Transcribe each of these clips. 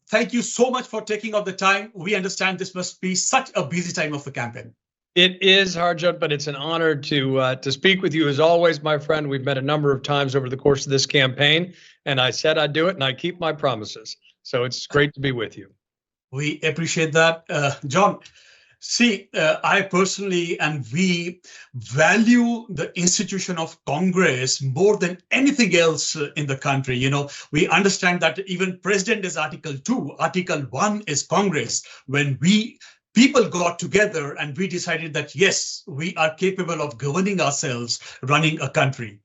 thank you so much for taking out the time. We understand this must be such a busy time of the campaign. It is, Harjot, but it's an honor to speak with you as always, my friend. We've met a number of times over the course of this campaign, and I said I'd do it, and I keep my promises. So it's great to be with you. We appreciate that. John, see, I personally and we value the institution of Congress more than anything else in the country. You know, we understand that even President is Article 2, Article 1 is Congress. When people got together and we decided that, yes, we are capable of governing ourselves, running a country.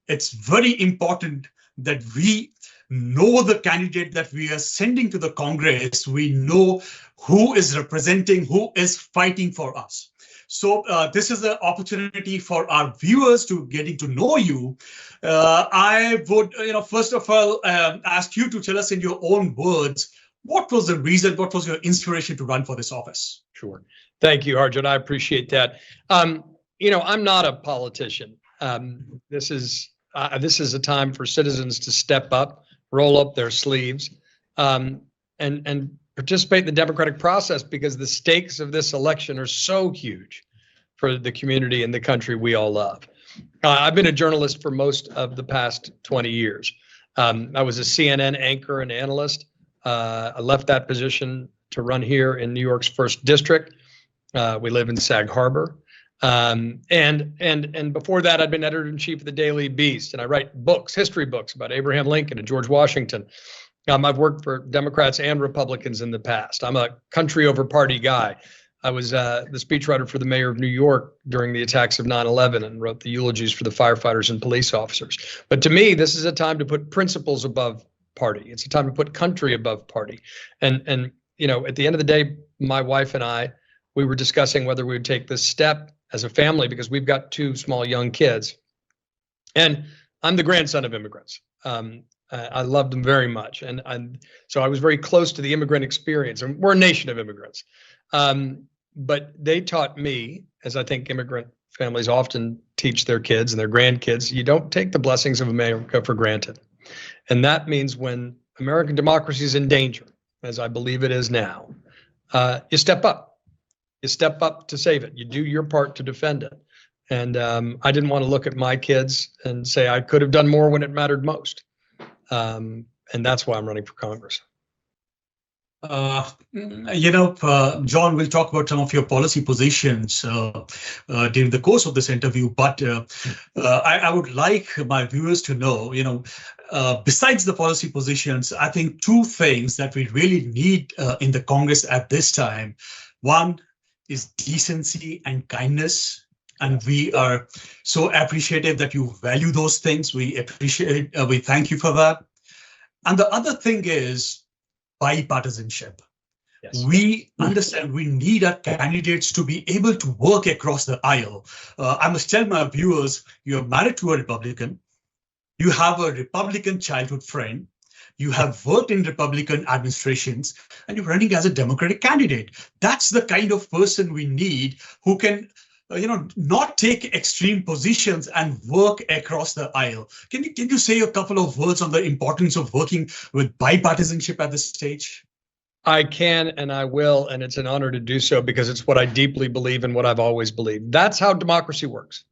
It's very important that we know the candidate that we are sending to the Congress. We know who is representing, who is fighting for us. So this is an opportunity for our viewers to getting to know you. I would, first of all, ask you to tell us in your own words, what was the reason, what was your inspiration to run for this office? Sure. Thank you, Harjot. I appreciate that. I'm not a politician. This is a time for citizens to step up, roll up their sleeves, and participate in the democratic process, because the stakes of this election are so huge for the community and the country we all love. I've been a journalist for most of the past 20 years. I was a CNN anchor and analyst. I left that position to run here in New York's 1st District. We live in Sag Harbor. And before that, I'd been editor-in-chief of the Daily Beast, and I write books, history books about Abraham Lincoln and George Washington. I've worked for Democrats and Republicans in the past. I'm a country over party guy. I was the speechwriter for the mayor of New York during the attacks of 9/11 and wrote the eulogies for the firefighters and police officers. But to me, this is a time to put principles above party. It's a time to put country above party. And at the end of the day, my wife and I, we were discussing whether we would take this step as a family, because we've got 2 small young kids. And I'm the grandson of immigrants. I love them very much. And so I was very close to the immigrant experience. And we're a nation of immigrants. But they taught me, as I think immigrant families often teach their kids and their grandkids, you don't take the blessings of America for granted. And that means when American democracy is in danger, as I believe it is now, you step up. You step up to save it. You do your part to defend it. And I didn't want to look at my kids and say I could have done more when it mattered most. And that's why I'm running for Congress. John, we'll talk about some of your policy positions during the course of this interview, but I would like my viewers to know, besides the policy positions, I think 2 things that we really need in the Congress at this time. One is decency and kindness. And we are so appreciative that you value those things. We appreciate, we thank you for that. And the other thing is bipartisanship. Yes. We understand we need our candidates to be able to work across the aisle. I must tell my viewers, you're married to a Republican, you have a Republican childhood friend, you have worked in Republican administrations, and you're running as a Democratic candidate. That's the kind of person we need who can not take extreme positions and work across the aisle. Can you say a couple of words on the importance of working with bipartisanship at this stage? I can and I will, and it's an honor to do so, because it's what I deeply believe and what I've always believed. That's how democracy works.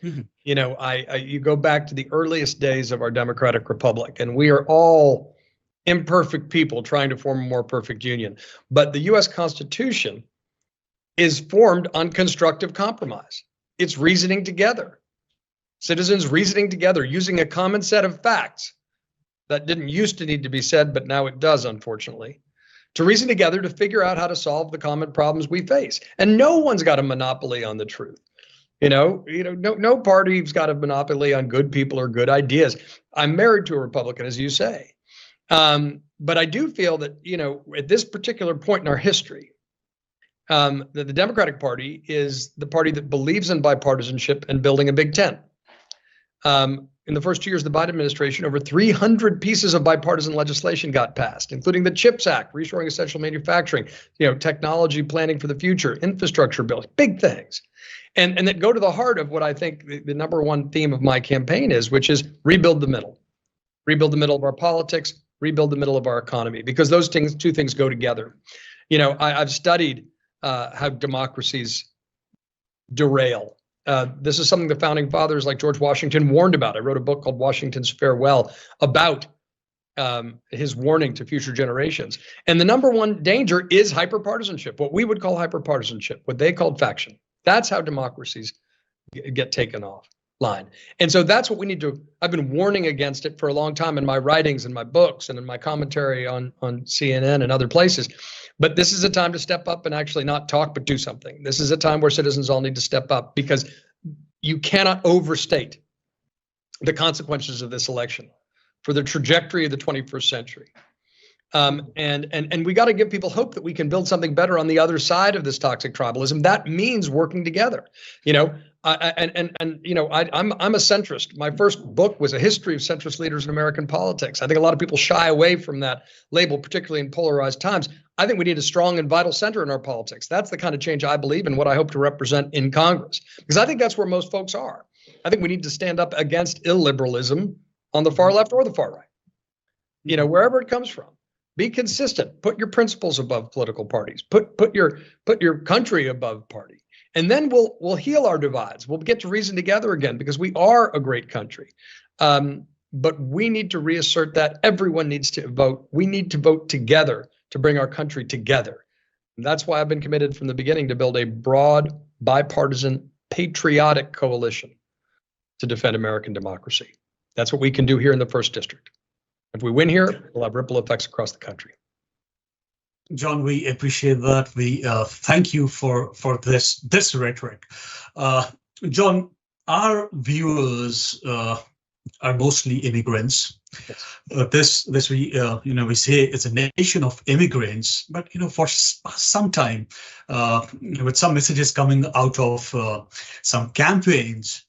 Mm-hmm. You go back to the earliest days of our democratic republic, and we are all imperfect people trying to form a more perfect union. But the U.S. Constitution is formed on constructive compromise. It's reasoning together. Citizens reasoning together using a common set of facts that didn't used to need to be said, but now it does, unfortunately, to reason together to figure out how to solve the common problems we face. And no one's got a monopoly on the truth. No party's got a monopoly on good people or good ideas. I'm married to a Republican, as you say. But I do feel that, at this particular point in our history, that the Democratic Party is the party that believes in bipartisanship and building a Big Tent. In the first 2 years of the Biden administration, over 300 pieces of bipartisan legislation got passed, including the CHIPS Act, reshoring essential manufacturing, technology planning for the future, infrastructure bills, big things. And that go to the heart of what I think the number one theme of my campaign is, which is rebuild the middle of our politics, rebuild the middle of our economy, because those two things go together. I've studied how democracies derail. This is something the founding fathers like George Washington warned about. I wrote a book called Washington's Farewell about his warning to future generations. And the number one danger is hyperpartisanship, what we would call hyperpartisanship, what they called faction. That's how democracies get taken offline. And so that's what we need to, I've been warning against it for a long time in my writings and my books and in my commentary on CNN and other places. But this is a time to step up and actually not talk, but do something. This is a time where citizens all need to step up, because you cannot overstate the consequences of this election for the trajectory of the 21st century. And we got to give people hope that we can build something better on the other side of this toxic tribalism. That means working together. I'm a centrist. My first book was a history of centrist leaders in American politics. I think a lot of people shy away from that label, particularly in polarized times. I think we need a strong and vital center in our politics. That's the kind of change I believe in, what I hope to represent in Congress, because I think that's where most folks are. I think we need to stand up against illiberalism on the far left or the far right, wherever it comes from. Be consistent. Put your principles above political parties. Put your country above party, and then we'll heal our divides. We'll get to reason together again, because we are a great country. But we need to reassert that everyone needs to vote. We need to vote together to bring our country together. And that's why I've been committed from the beginning to build a broad, bipartisan, patriotic coalition to defend American democracy. That's what we can do here in the 1st District. If we win here, we'll have ripple effects across the country. John, we appreciate that. We thank you for this rhetoric. John, our viewers are mostly immigrants. Yes. We say it's a nation of immigrants, but for some time, with some messages coming out of some campaigns,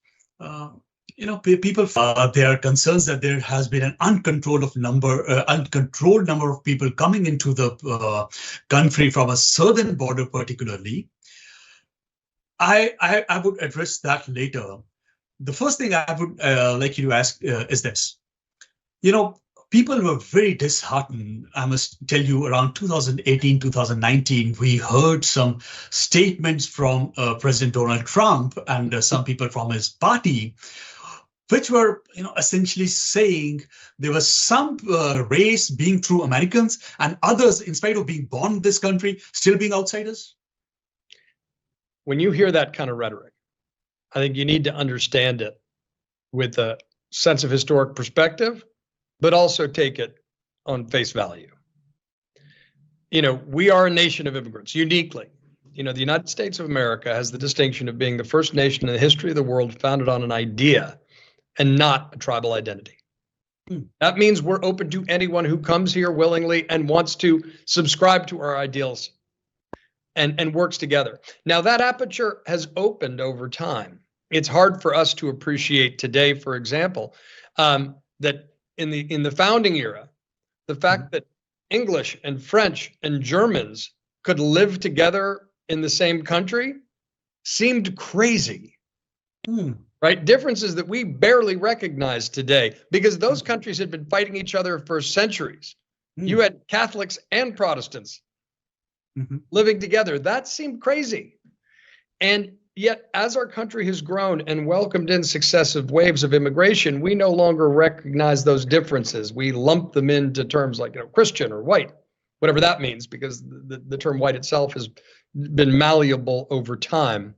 people, there are concerns that there has been an uncontrolled number of people coming into the country from a southern border, particularly. I would address that later. The first thing I would like you to ask is this. People were very disheartened. I must tell you, around 2018, 2019, we heard some statements from President Donald Trump and some people from his party, which were, essentially saying there was some race being true Americans and others, in spite of being born in this country, still being outsiders. When you hear that kind of rhetoric, I think you need to understand it with a sense of historic perspective, but also take it on face value. We are a nation of immigrants, uniquely. The United States of America has the distinction of being the first nation in the history of the world founded on an idea and not a tribal identity. That means we're open to anyone who comes here willingly and wants to subscribe to our ideals and works together. Now, that aperture has opened over time. It's hard for us to appreciate today, for example, that in the founding era, the fact that English and French and Germans could live together in the same country seemed crazy. Right? Differences that we barely recognize today, because those countries had been fighting each other for centuries. You had Catholics and Protestants living together. That seemed crazy. And yet, as our country has grown and welcomed in successive waves of immigration, we no longer recognize those differences. We lump them into terms like Christian or white, whatever that means, because the term white itself has been malleable over time.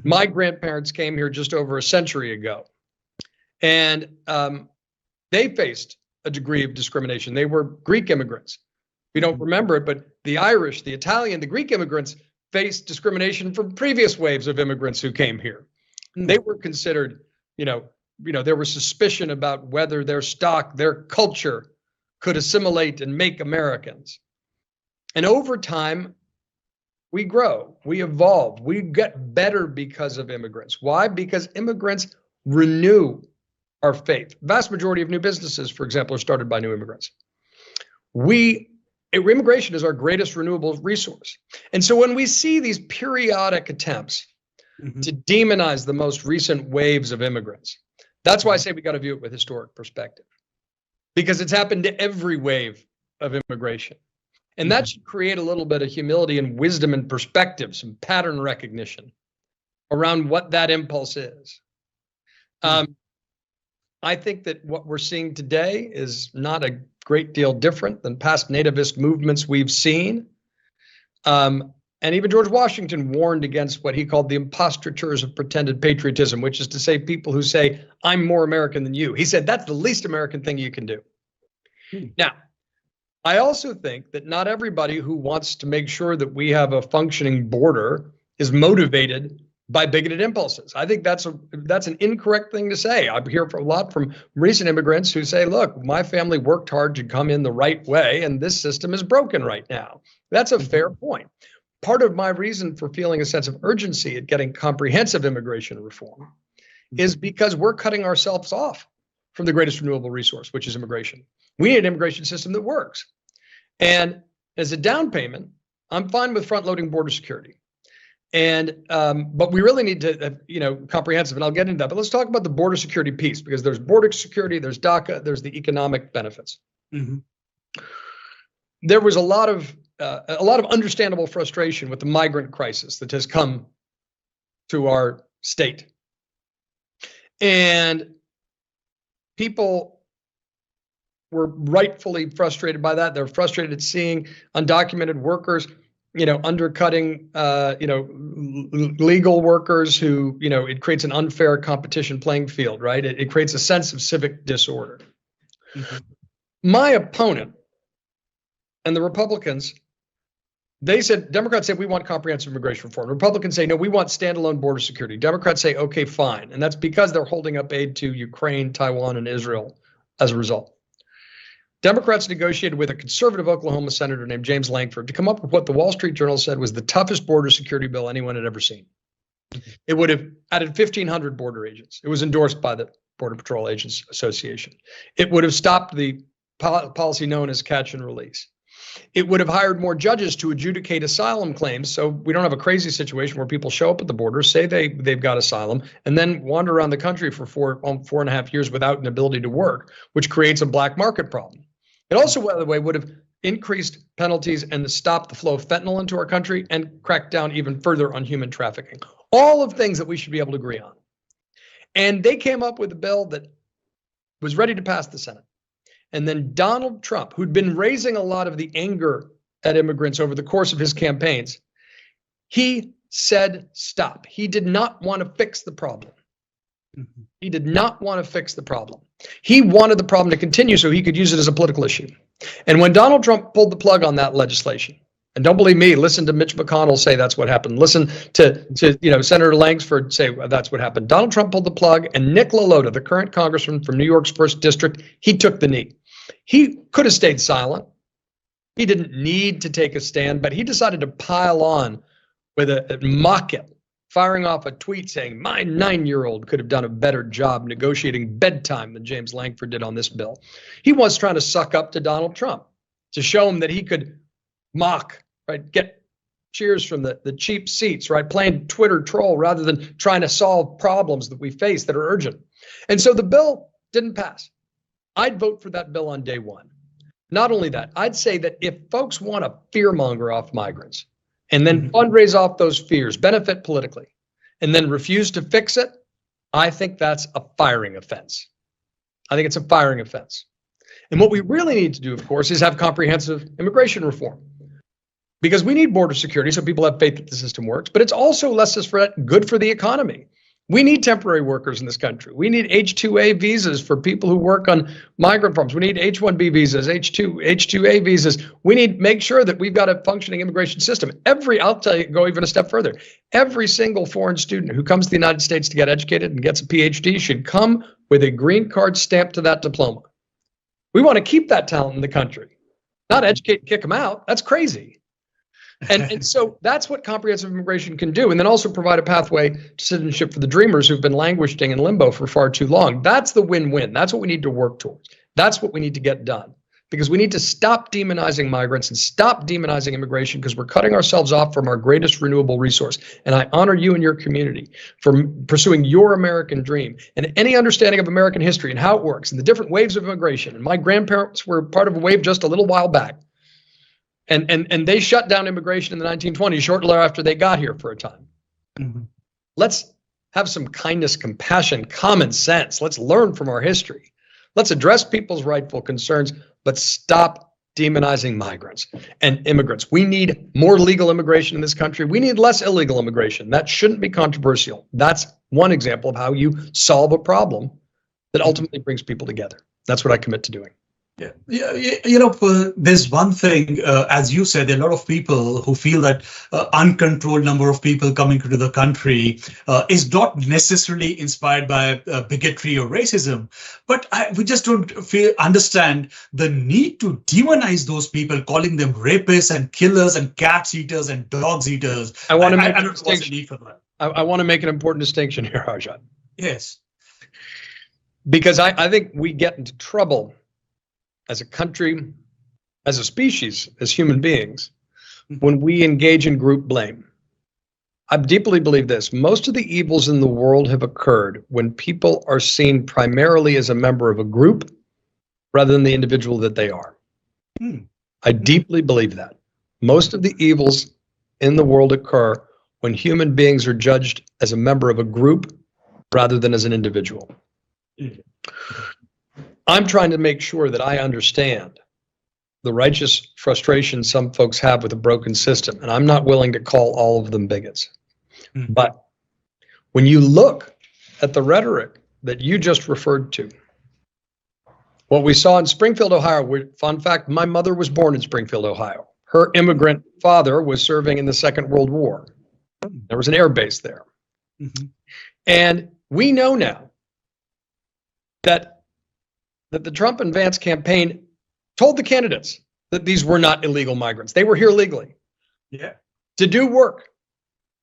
My grandparents came here just over a century ago, and they faced a degree of discrimination. They were Greek immigrants. We don't remember it, but the Irish, the Italian, the Greek immigrants faced discrimination from previous waves of immigrants who came here. They were considered, there was suspicion about whether their stock, their culture could assimilate and make Americans. And over time, we grow, we evolve, we get better because of immigrants. Why? Because immigrants renew our faith. Vast majority of new businesses, for example, are started by new immigrants. Immigration is our greatest renewable resource. And so when we see these periodic attempts to demonize the most recent waves of immigrants, that's why I say we got to view it with historic perspective. because it's happened to every wave of immigration. And that should create a little bit of humility and wisdom and perspective, some pattern recognition around what that impulse is. I think that what we're seeing today is not a great deal different than past nativist movements we've seen. And even George Washington warned against what he called the impostratures of pretended patriotism, which is to say people who say, I'm more American than you. He said, that's the least American thing you can do. Now, I also think that not everybody who wants to make sure that we have a functioning border is motivated by bigoted impulses. I think that's an incorrect thing to say. I hear a lot from recent immigrants who say, look, my family worked hard to come in the right way, and this system is broken right now. That's a fair point. Part of my reason for feeling a sense of urgency at getting comprehensive immigration reform is because we're cutting ourselves off from the greatest renewable resource, which is immigration. We need an immigration system that works. And as a down payment, I'm fine with front-loading border security. And but we really need to, comprehensive, and I'll get into that. But let's talk about the border security piece, because there's border security, there's DACA, there's the economic benefits. There was a lot of understandable frustration with the migrant crisis that has come to our state, and people were rightfully frustrated by that. They're frustrated at seeing undocumented workers, undercutting, legal workers who, it creates an unfair competition playing field, right? It creates a sense of civic disorder. My opponent and the Republicans, Democrats say we want comprehensive immigration reform. Republicans say, no, we want standalone border security. Democrats say, okay, fine. And that's because they're holding up aid to Ukraine, Taiwan, and Israel as a result. Democrats negotiated with a conservative Oklahoma senator named James Lankford to come up with what the Wall Street Journal said was the toughest border security bill anyone had ever seen. It would have added 1,500 border agents. It was endorsed by the Border Patrol Agents Association. It would have stopped the policy known as catch and release. It would have hired more judges to adjudicate asylum claims, so we don't have a crazy situation where people show up at the border, say they've got asylum, and then wander around the country for 4.5 years without an ability to work, which creates a black market problem. It also, by the way, would have increased penalties and stopped the flow of fentanyl into our country and cracked down even further on human trafficking. All of things that we should be able to agree on. And they came up with a bill that was ready to pass the Senate. And then Donald Trump, who'd been raising a lot of the anger at immigrants over the course of his campaigns, he said stop. He did not want to fix the problem. He did not want to fix the problem. He wanted the problem to continue so he could use it as a political issue. And when Donald Trump pulled the plug on that legislation, and don't believe me, listen to Mitch McConnell say that's what happened. Listen to Senator Langsford say that's what happened. Donald Trump pulled the plug, and Nick LaLota, the current congressman from New York's 1st District, he took the knee. He could have stayed silent. He didn't need to take a stand, but he decided to pile on with a mock it, firing off a tweet saying, my 9-year-old could have done a better job negotiating bedtime than James Lankford did on this bill. He was trying to suck up to Donald Trump to show him that he could mock, right, get cheers from the cheap seats, right, playing Twitter troll rather than trying to solve problems that we face that are urgent. And so the bill didn't pass. I'd vote for that bill on day one. Not only that, I'd say that if folks want to fearmonger off migrants and then fundraise off those fears, benefit politically, and then refuse to fix it, I think that's a firing offense. I think it's a firing offense. And what we really need to do, of course, is have comprehensive immigration reform. Because we need border security so people have faith that the system works, but it's also less good for the economy. We need temporary workers in this country. We need H-2A visas for people who work on migrant farms. We need H-1B visas, H-2A visas. We need to make sure that we've got a functioning immigration system. I'll tell you, go even a step further. Every single foreign student who comes to the United States to get educated and gets a PhD should come with a green card stamped to that diploma. We want to keep that talent in the country, not educate and kick them out. That's crazy. And so that's what comprehensive immigration can do. And then also provide a pathway to citizenship for the dreamers who've been languishing in limbo for far too long. That's the win-win. That's what we need to work towards. That's what we need to get done. because we need to stop demonizing migrants and stop demonizing immigration, because we're cutting ourselves off from our greatest renewable resource. And I honor you and your community for pursuing your American dream and any understanding of American history and how it works and the different waves of immigration. And my grandparents were part of a wave just a little while back. And they shut down immigration in the 1920s, shortly after they got here for a time. Mm-hmm. Let's have some kindness, compassion, common sense. Let's learn from our history. Let's address people's rightful concerns, but stop demonizing migrants and immigrants. We need more legal immigration in this country. We need less illegal immigration. That shouldn't be controversial. That's one example of how you solve a problem that ultimately brings people together. That's what I commit to doing. There's one thing, as you said, there are a lot of people who feel that uncontrolled number of people coming into the country is not necessarily inspired by bigotry or racism, but we just don't understand the need to demonize those people, calling them rapists and killers and cat eaters and dogs eaters. I want to make a distinction. I want to make an important distinction here, Arjun. Yes. Because I think we get into trouble as a country, as a species, as human beings, when we engage in group blame. I deeply believe this. Most of the evils in the world have occurred when people are seen primarily as a member of a group rather than the individual that they are. I deeply believe that. Most of the evils in the world occur when human beings are judged as a member of a group rather than as an individual. I'm trying to make sure that I understand the righteous frustration some folks have with a broken system, and I'm not willing to call all of them bigots. But when you look at the rhetoric that you just referred to, what we saw in Springfield, Ohio, fun fact, my mother was born in Springfield, Ohio. Her immigrant father was serving in the Second World War. There was an air base there. And we know now that the Trump and Vance campaign told the candidates that these were not illegal migrants. They were here legally to do work.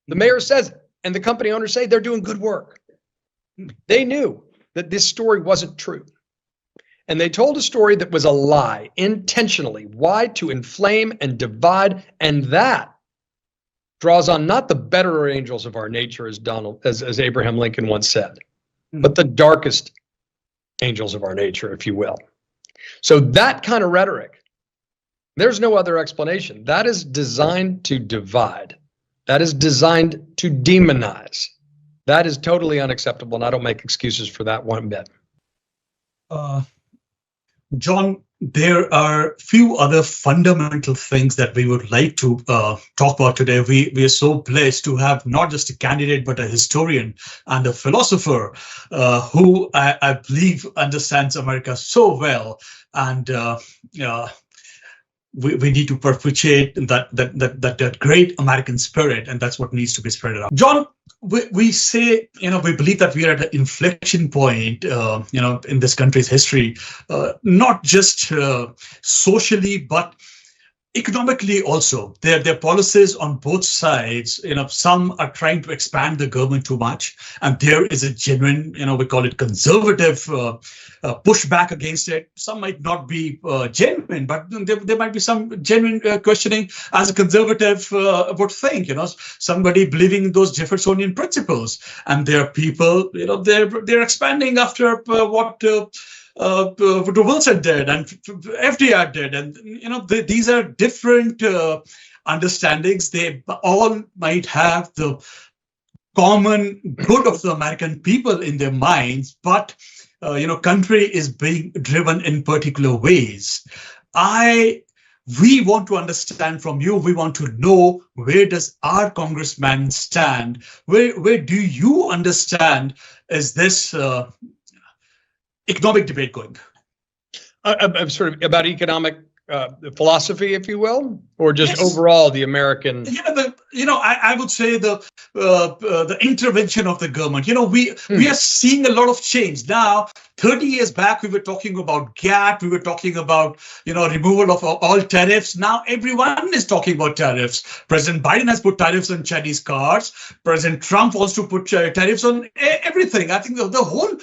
The mayor says, and the company owners say they're doing good work. They knew that this story wasn't true. And they told a story that was a lie intentionally. Why? To inflame and divide. And that draws on not the better angels of our nature, as Abraham Lincoln once said, but the darkest angels of our nature, if you will. So that kind of rhetoric, there's no other explanation. That is designed to divide. That is designed to demonize. That is totally unacceptable, and I don't make excuses for that one bit. John, there are few other fundamental things that we would like to talk about today. We are so blessed to have not just a candidate, but a historian and a philosopher who I believe understands America so well. And we need to perpetuate that great American spirit, and that's what needs to be spread around. John, we say, we believe that we are at an inflection point, in this country's history, not just socially, but economically also. There are policies on both sides. Some are trying to expand the government too much, and there is a genuine, we call it conservative pushback against it. Some might not be genuine, but there might be some genuine questioning as a conservative would think. Somebody believing in those Jeffersonian principles, and there are people, they're expanding after what Woodrow Wilson did and FDR did, and these are different understandings. They all might have the common good of the American people in their minds, but country is being driven in particular ways. We want to understand from you. We want to know, where does our congressman stand? Where do you understand is this economic debate going? I'm sort of about economic philosophy, if you will, or just Yes. overall the American? I would say the intervention of the government. We are seeing a lot of change now. 30 years back, we were talking about GATT. We were talking about removal of all tariffs. Now everyone is talking about tariffs. President Biden has put tariffs on Chinese cars. President Trump wants to put tariffs on everything. I think the whole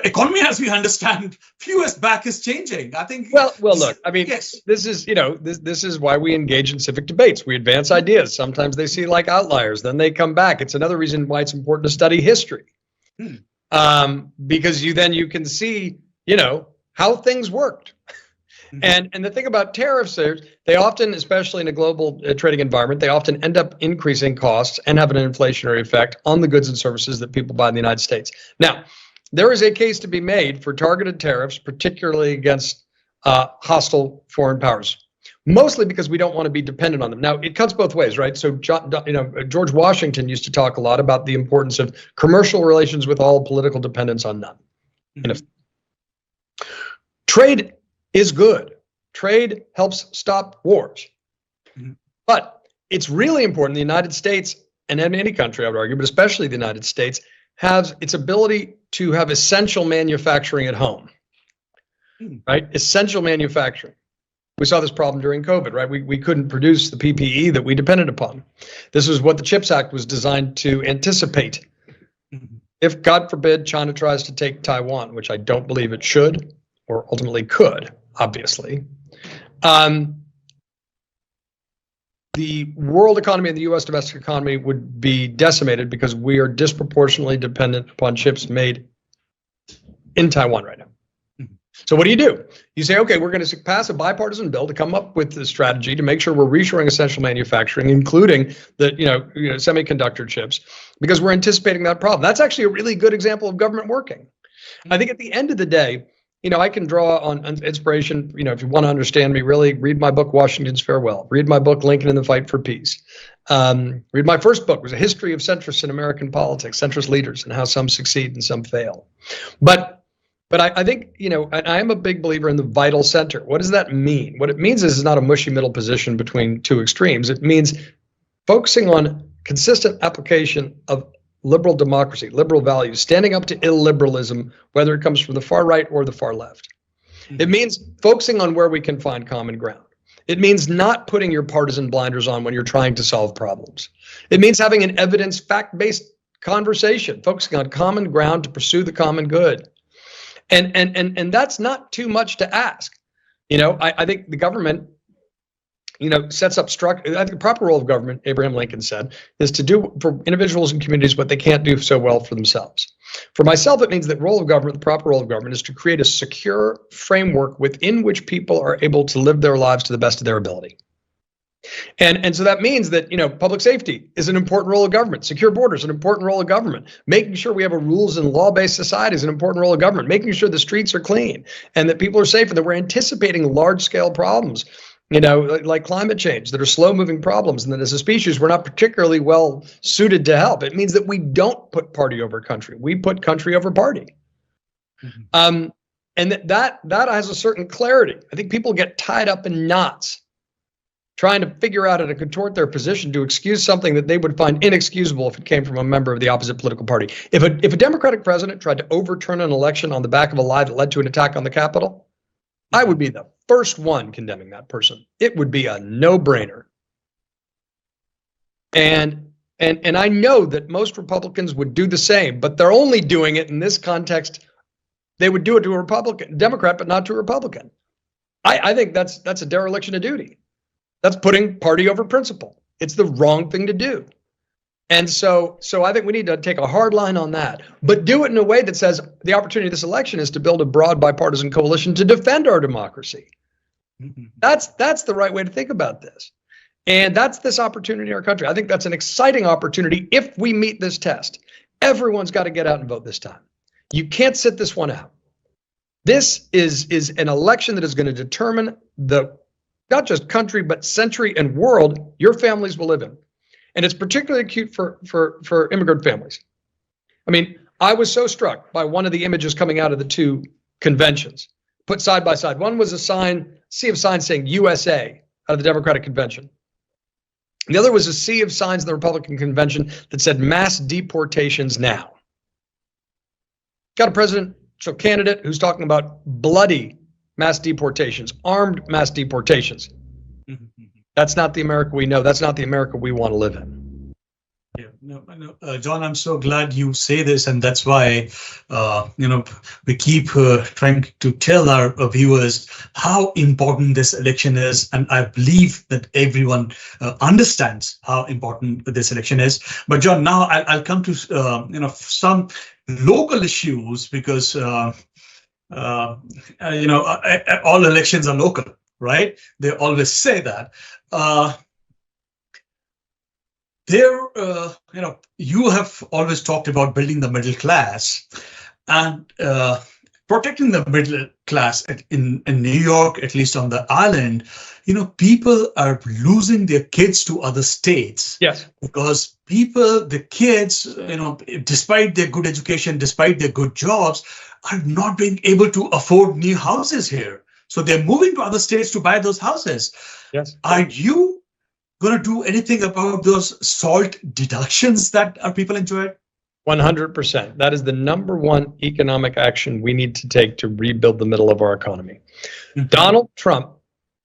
economy, as we understand, few years back, is changing. I think. Well, look. I mean, yes. This is this is why we engage in civic debates. We advance ideas. Sometimes they seem like outliers, then they come back. It's another reason why it's important to study history, because you can see how things worked. And the thing about tariffs is they often, especially in a global trading environment, they often end up increasing costs and have an inflationary effect on the goods and services that people buy in the United States. Now, there is a case to be made for targeted tariffs, particularly against hostile foreign powers, mostly because we don't want to be dependent on them. Now, it cuts both ways, right? So, George Washington used to talk a lot about the importance of commercial relations with all, political dependence on none. And if trade is good, trade helps stop wars. But it's really important. The United States, and in any country, I would argue, but especially the United States, has its ability to have essential manufacturing at home, right? Essential manufacturing. We saw this problem during COVID, right? We couldn't produce the PPE that we depended upon. This was what the CHIPS Act was designed to anticipate. If, God forbid, China tries to take Taiwan, which I don't believe it should or ultimately could, obviously, the world economy and the U.S. domestic economy would be decimated because we are disproportionately dependent upon chips made in Taiwan right now. So what do? You say, okay, we're going to pass a bipartisan bill to come up with the strategy to make sure we're reshoring essential manufacturing, including the semiconductor chips, because we're anticipating that problem. That's actually a really good example of government working. I think at the end of the day, I can draw on inspiration. If you want to understand me, really read my book, Washington's Farewell. Read my book, Lincoln and the Fight for Peace. Read my first book, was a history of centrists in American politics, centrist leaders, and how some succeed and some fail. But I think, I am a big believer in the vital center. What does that mean? What it means is it's not a mushy middle position between two extremes. It means focusing on consistent application of liberal democracy, liberal values, standing up to illiberalism, whether it comes from the far right or the far left. It means focusing on where we can find common ground. It means not putting your partisan blinders on when you're trying to solve problems. It means having an evidence, fact-based conversation, focusing on common ground to pursue the common good. And that's not too much to ask. I think the government, sets up I think the proper role of government, Abraham Lincoln said, is to do for individuals and communities what they can't do so well for themselves. For myself, it means that the proper role of government is to create a secure framework within which people are able to live their lives to the best of their ability. And so that means that, public safety is an important role of government. Secure borders, an important role of government. Making sure we have a rules and law-based society is an important role of government. Making sure the streets are clean and that people are safe and that we're anticipating large-scale problems, like climate change, that are slow-moving problems, and that as a species, we're not particularly well suited to help. It means that we don't put party over country. We put country over party. And that has a certain clarity. I think people get tied up in knots trying to figure out how to contort their position to excuse something that they would find inexcusable if it came from a member of the opposite political party. If a Democratic president tried to overturn an election on the back of a lie that led to an attack on the Capitol, I would be the first one condemning that person. It would be a no-brainer. And I know that most Republicans would do the same, but they're only doing it in this context. They would do it to a Democrat, but not to a Republican. I think that's a dereliction of duty. That's putting party over principle. It's the wrong thing to do. And so I think we need to take a hard line on that, but do it in a way that says the opportunity of this election is to build a broad bipartisan coalition to defend our democracy. That's the right way to think about this. And that's this opportunity in our country. I think that's an exciting opportunity if we meet this test. Everyone's got to get out and vote this time. You can't sit this one out. This is an election that is going to determine not just country, but century and world your families will live in. And it's particularly acute for immigrant families. I mean, I was so struck by one of the images coming out of the two conventions, put side by side. One was a sign sea of signs saying USA out of the Democratic convention. The other was a sea of signs in the Republican convention that said mass deportations now. Got a presidential candidate who's talking about bloody mass deportations, armed mass deportations. That's not the America we know. That's not the America we want to live in. Yeah, no, John, I'm so glad you say this, and that's why, we keep trying to tell our viewers how important this election is, and I believe that everyone understands how important this election is. But John, now I'll come to some local issues because all elections are local, right? They always say that. You have always talked about building the middle class and protecting the middle class in New York, at least on the island. People are losing their kids to other states. Yes. Because the kids, despite their good education, despite their good jobs, are not being able to afford new houses here. So they're moving to other states to buy those houses. Yes. Are you going to do anything about those SALT deductions that our people enjoy? 100%. That is the number one economic action we need to take to rebuild the middle of our economy. Mm-hmm. Donald Trump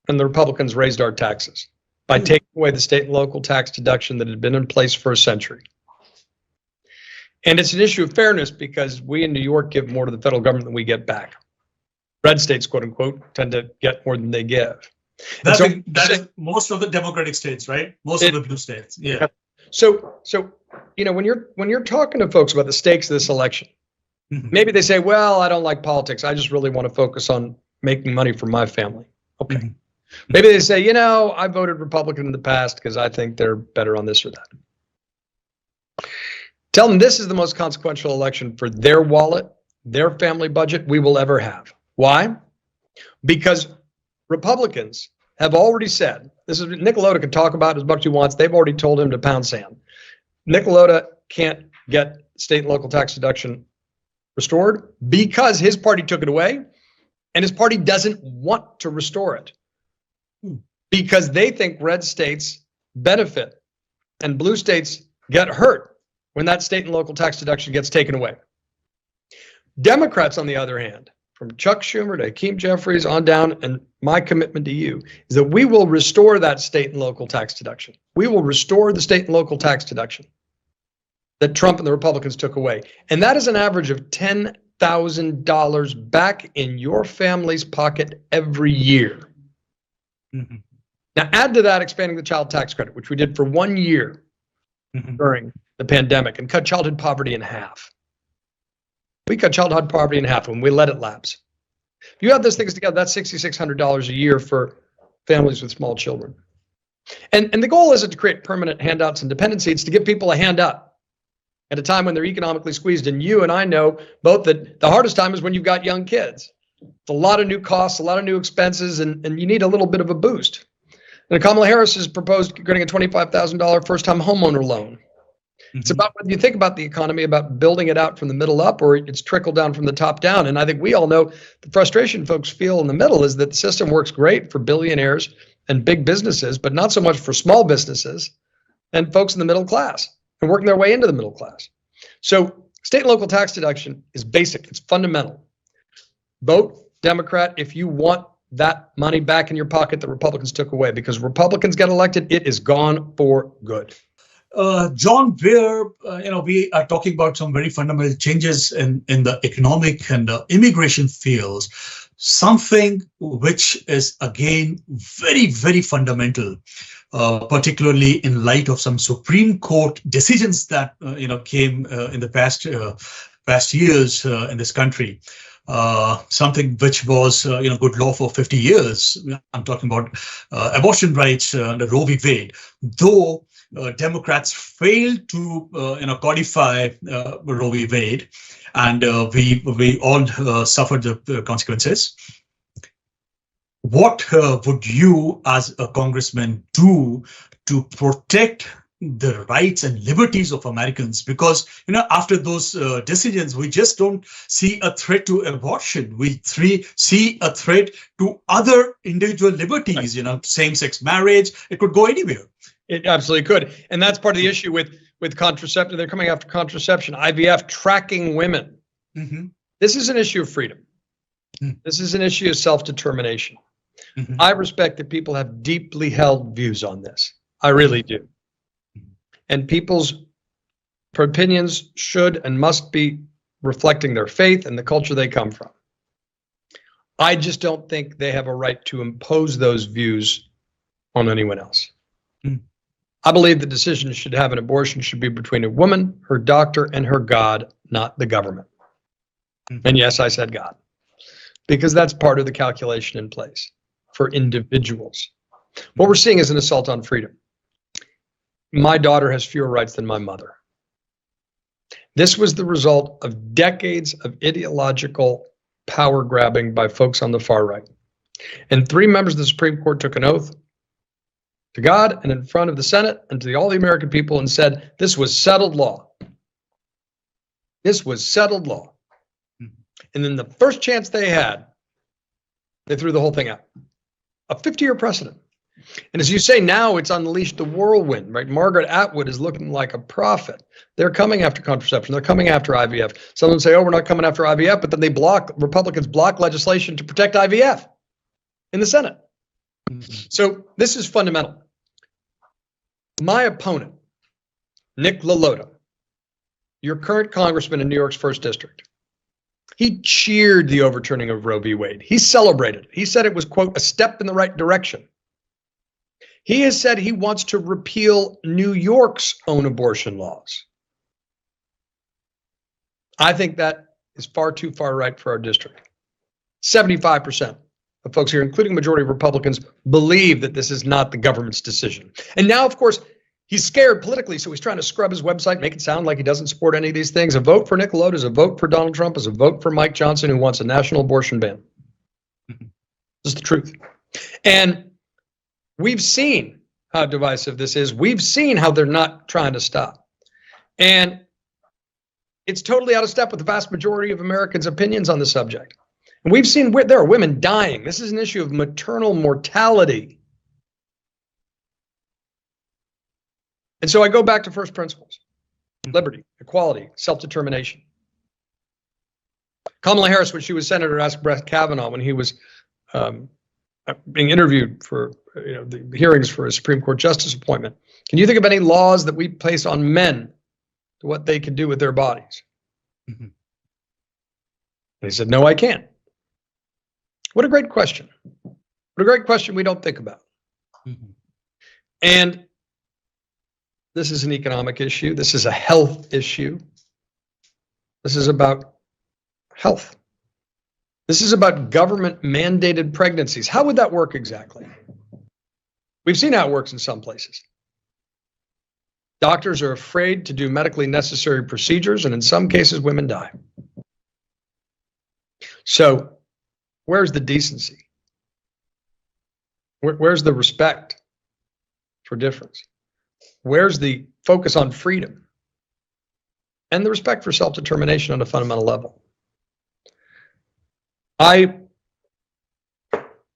and the Republicans raised our taxes by taking away the state and local tax deduction that had been in place for a century. And it's an issue of fairness because we in New York give more to the federal government than we get back. Red states, quote unquote, tend to get more than they give. That is most of the Democratic states, right? Most of the blue states. Yeah. So when you're talking to folks about the stakes of this election, maybe they say, well, I don't like politics. I just really want to focus on making money for my family. Okay. Mm-hmm. Maybe they say, I voted Republican in the past because I think they're better on this or that. Tell them this is the most consequential election for their wallet, their family budget we will ever have. Why? Because Republicans have already said, this is Nick Lota can talk about as much as he wants. They've already told him to pound sand. Nick Lota can't get state and local tax deduction restored because his party took it away and his party doesn't want to restore it because they think red states benefit and blue states get hurt when that state and local tax deduction gets taken away. Democrats, on the other hand, from Chuck Schumer to Hakeem Jeffries on down, and my commitment to you is that we will restore that state and local tax deduction. We will restore the state and local tax deduction that Trump and the Republicans took away. And that is an average of $10,000 back in your family's pocket every year. Mm-hmm. Now add to that expanding the child tax credit, which we did for 1 year during the pandemic and cut childhood poverty in half. We cut childhood poverty in half when we let it lapse. If you add those things together, that's $6,600 a year for families with small children. And the goal isn't to create permanent handouts and dependency. It's to give people a hand up at a time when they're economically squeezed. And you and I know both that the hardest time is when you've got young kids. It's a lot of new costs, a lot of new expenses, and you need a little bit of a boost. And Kamala Harris has proposed getting a $25,000 first-time homeowner loan. It's about whether you think about the economy, about building it out from the middle up, or it's trickled down from the top down. And I think we all know the frustration folks feel in the middle is that the system works great for billionaires and big businesses, but not so much for small businesses and folks in the middle class and working their way into the middle class. So state and local tax deduction is basic. It's fundamental. Vote Democrat if you want that money back in your pocket that Republicans took away, because Republicans get elected, it is gone for good. John, we are talking about some very fundamental changes in the economic and immigration fields, something which is, again, very, very fundamental, particularly in light of some Supreme Court decisions that, came in the past years in this country. Something which was, good law for 50 years. I'm talking about abortion rights, the Roe v. Wade, though Democrats failed to, codify Roe v. Wade, and we all suffered the consequences. What would you, as a congressman, do to protect the rights and liberties of Americans, because after those decisions, we just don't see a threat to abortion. We see a threat to other individual liberties. Same-sex marriage. It could go anywhere. It absolutely could, and that's part of the issue with contraception. They're coming after contraception, IVF, tracking women. Mm-hmm. This is an issue of freedom. Mm-hmm. This is an issue of self-determination. Mm-hmm. I respect that people have deeply held views on this. I really do. And people's opinions should and must be reflecting their faith and the culture they come from. I just don't think they have a right to impose those views on anyone else. Mm. I believe the decision should have an abortion should be between a woman, her doctor, and her God, not the government. Mm. And yes, I said God, because that's part of the calculation in place for individuals. What we're seeing is an assault on freedom. My daughter has fewer rights than my mother. This was the result of decades of ideological power grabbing by folks on the far right. And 3 members of the Supreme Court took an oath to God and in front of the Senate and to all the American people and said, this was settled law. This was settled law. And then the first chance they had, they threw the whole thing out. A 50-year precedent. And as you say, now it's unleashed the whirlwind, right? Margaret Atwood is looking like a prophet. They're coming after contraception. They're coming after IVF. Some of them say, oh, we're not coming after IVF, but then Republicans block legislation to protect IVF in the Senate. Mm-hmm. So this is fundamental. My opponent, Nick LaLota, your current congressman in New York's 1st District, he cheered the overturning of Roe v. Wade. He celebrated it. He said it was, quote, a step in the right direction. He has said he wants to repeal New York's own abortion laws. I think that is far too far right for our district. 75% of folks here, including a majority of Republicans, believe that this is not the government's decision. And now, of course, he's scared politically, so he's trying to scrub his website, make it sound like he doesn't support any of these things. A vote for Nick LaLota is a vote for Donald Trump, is a vote for Mike Johnson, who wants a national abortion ban. This is the truth. And we've seen how divisive this is. We've seen how they're not trying to stop. And it's totally out of step with the vast majority of Americans' opinions on the subject. And we've seen where there are women dying. This is an issue of maternal mortality. And so I go back to first principles: liberty, equality, self-determination. Kamala Harris, when she was senator, asked Brett Kavanaugh when he was being interviewed for the hearings for a Supreme Court justice appointment, can you think of any laws that we place on men to what they can do with their bodies? Mm-hmm. And he said, no, I can't. What a great question. What a great question we don't think about. Mm-hmm. And this is an economic issue. This is a health issue. This is about health. This is about government mandated pregnancies. How would that work exactly? We've seen how it works in some places. Doctors are afraid to do medically necessary procedures, and in some cases, women die. So, where's the decency? Where's the respect for difference? Where's the focus on freedom and the respect for self-determination on a fundamental level?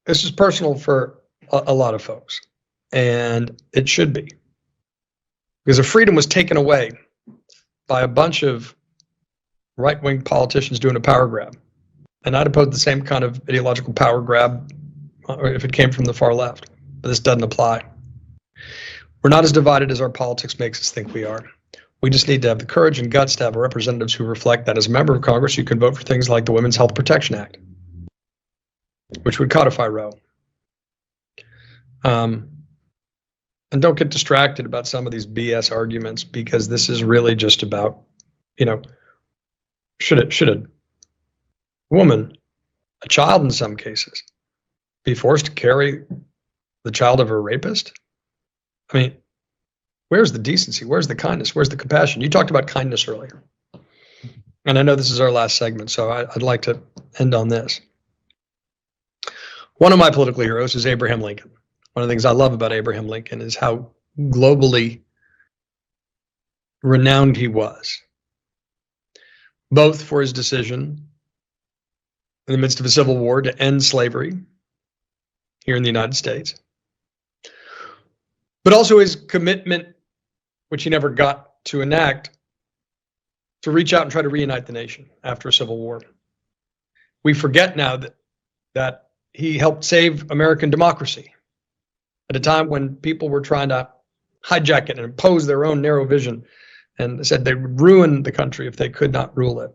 This is personal for a lot of folks, and it should be, because the freedom was taken away by a bunch of right-wing politicians doing a power grab. And I'd oppose the same kind of ideological power grab if it came from the far left, but this doesn't apply. We're not as divided as our politics makes us think we are. We just need to have the courage and guts to have representatives who reflect that. As a member of Congress, you can vote for things like the Women's Health Protection Act, which would codify Roe. And don't get distracted about some of these BS arguments, because this is really just about, should a woman, a child in some cases, be forced to carry the child of her rapist? I mean, where's the decency? Where's the kindness? Where's the compassion? You talked about kindness earlier. And I know this is our last segment, so I'd like to end on this. One of my political heroes is Abraham Lincoln. One of the things I love about Abraham Lincoln is how globally renowned he was, both for his decision in the midst of a civil war to end slavery here in the United States, but also his commitment, which he never got to enact, to reach out and try to reunite the nation after a civil war. We forget now that he helped save American democracy at a time when people were trying to hijack it and impose their own narrow vision, and said they would ruin the country if they could not rule it.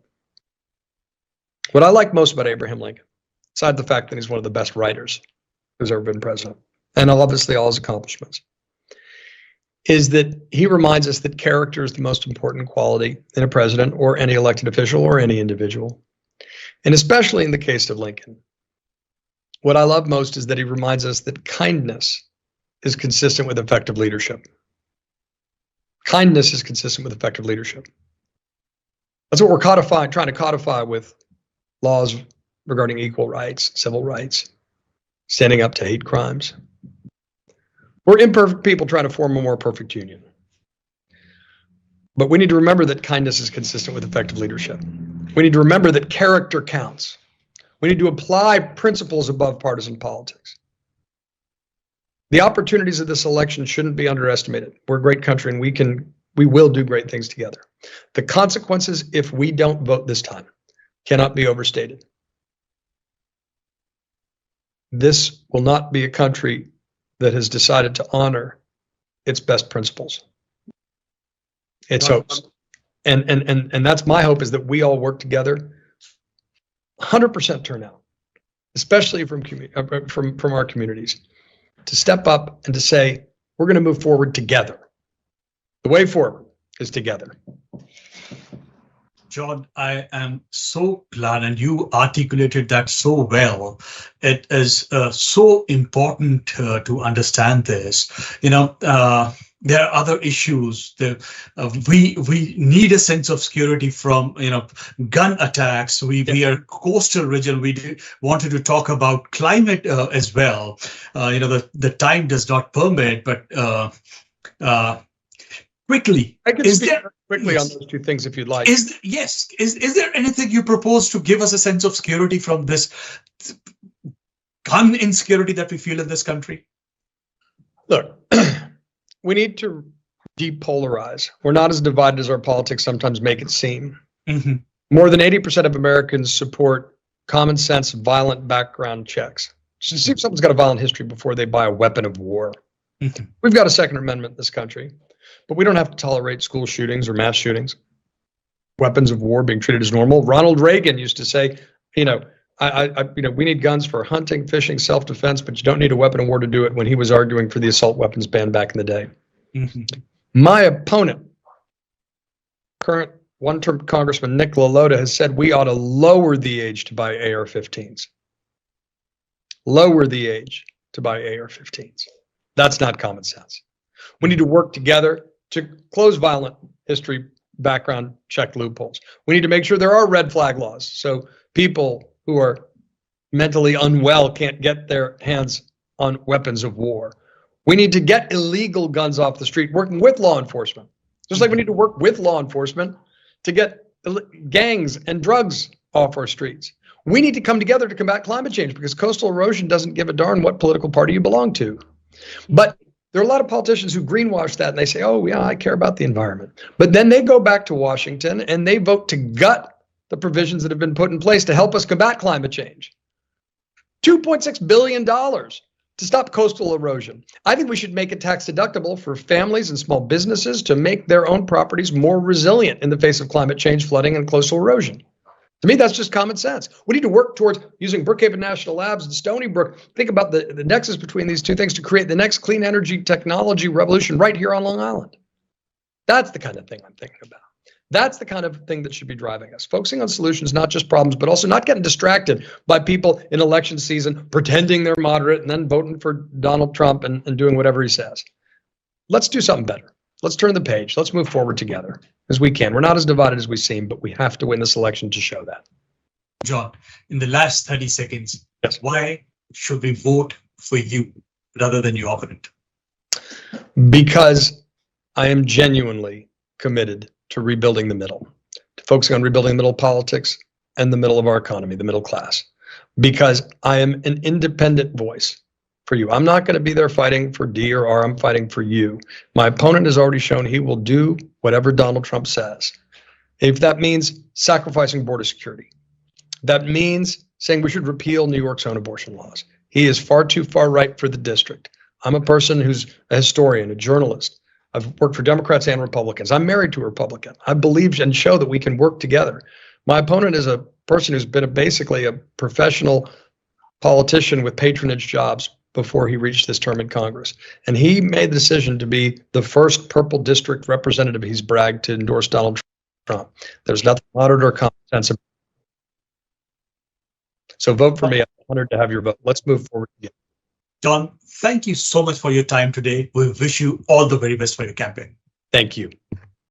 What I like most about Abraham Lincoln, aside the fact that he's one of the best writers who's ever been president, and obviously all his accomplishments, is that he reminds us that character is the most important quality in a president or any elected official or any individual. And especially in the case of Lincoln, what I love most is that he reminds us that kindness is consistent with effective leadership. Kindness is consistent with effective leadership. That's what we're trying to codify with laws regarding equal rights, civil rights, standing up to hate crimes. We're imperfect people trying to form a more perfect union. But we need to remember that kindness is consistent with effective leadership. We need to remember that character counts. We need to apply principles above partisan politics. The opportunities of this election shouldn't be underestimated. We're a great country and we will do great things together. The consequences if we don't vote this time cannot be overstated. This will not be a country that has decided to honor its best principles, its hopes. And that's my hope, is that we all work together, 100% turnout, especially from our communities, to step up and to say, we're going to move forward together. The way forward is together. John, I am so glad, and you articulated that so well. It is so important to understand this. There are other issues. We need a sense of security from gun attacks. We are a coastal region. We wanted to talk about climate as well. The time does not permit, but quickly. I can speak quickly on those two things if you'd like. Is there anything you propose to give us a sense of security from this gun insecurity that we feel in this country? Look, we need to depolarize. We're not as divided as our politics sometimes make it seem. Mm-hmm. More than 80% of Americans support common sense violent background checks. Just see if someone's got a violent history before they buy a weapon of war. Mm-hmm. We've got a Second Amendment in this country, but we don't have to tolerate school shootings or mass shootings, weapons of war being treated as normal. Ronald Reagan used to say, we need guns for hunting, fishing, self-defense, but you don't need a weapon of war to do it, when he was arguing for the assault weapons ban back in the day. Mm-hmm. My opponent, current one-term Congressman Nick LaLota, has said we ought to lower the age to buy AR-15s. Lower the age to buy AR-15s. That's not common sense. We need to work together to close violent history background check loopholes. We need to make sure there are red flag laws, so people who are mentally unwell can't get their hands on weapons of war. We need to get illegal guns off the street, working with law enforcement. Just like we need to work with law enforcement to get gangs and drugs off our streets. We need to come together to combat climate change, because coastal erosion doesn't give a darn what political party you belong to. But there are a lot of politicians who greenwash that, and they say, oh, yeah, I care about the environment. But then they go back to Washington and they vote to gut the provisions that have been put in place to help us combat climate change. $2.6 billion to stop coastal erosion. I think we should make it tax deductible for families and small businesses to make their own properties more resilient in the face of climate change, flooding, and coastal erosion. To me, that's just common sense. We need to work towards using Brookhaven National Labs and Stony Brook. Think about the nexus between these two things to create the next clean energy technology revolution right here on Long Island. That's the kind of thing I'm thinking about. That's the kind of thing that should be driving us. Focusing on solutions, not just problems, but also not getting distracted by people in election season pretending they're moderate and then voting for Donald Trump and doing whatever he says. Let's do something better. Let's turn the page. Let's move forward together as we can. We're not as divided as we seem, but we have to win this election to show that. John, in the last 30 seconds, yes, why should we vote for you rather than your opponent? Because I am genuinely committed to rebuilding the middle, to focusing on rebuilding middle politics and the middle of our economy, the middle class, because I am an independent voice for you. I'm not going to be there fighting for D or R. I'm fighting for you. My opponent has already shown he will do whatever Donald Trump says. If that means sacrificing border security, that means saying we should repeal New York's own abortion laws. He is far too far right for the district. I'm a person who's a historian, a journalist. I've worked for Democrats and Republicans. I'm married to a Republican. I believe and show that we can work together. My opponent is a person who's been basically a professional politician with patronage jobs before he reached this term in Congress. And he made the decision to be the first purple district representative he's bragged to endorse Donald Trump. There's nothing moderate or common sense about it. So vote for me. I'm honored to have your vote. Let's move forward together. John, thank you so much for your time today. We wish you all the very best for your campaign. Thank you.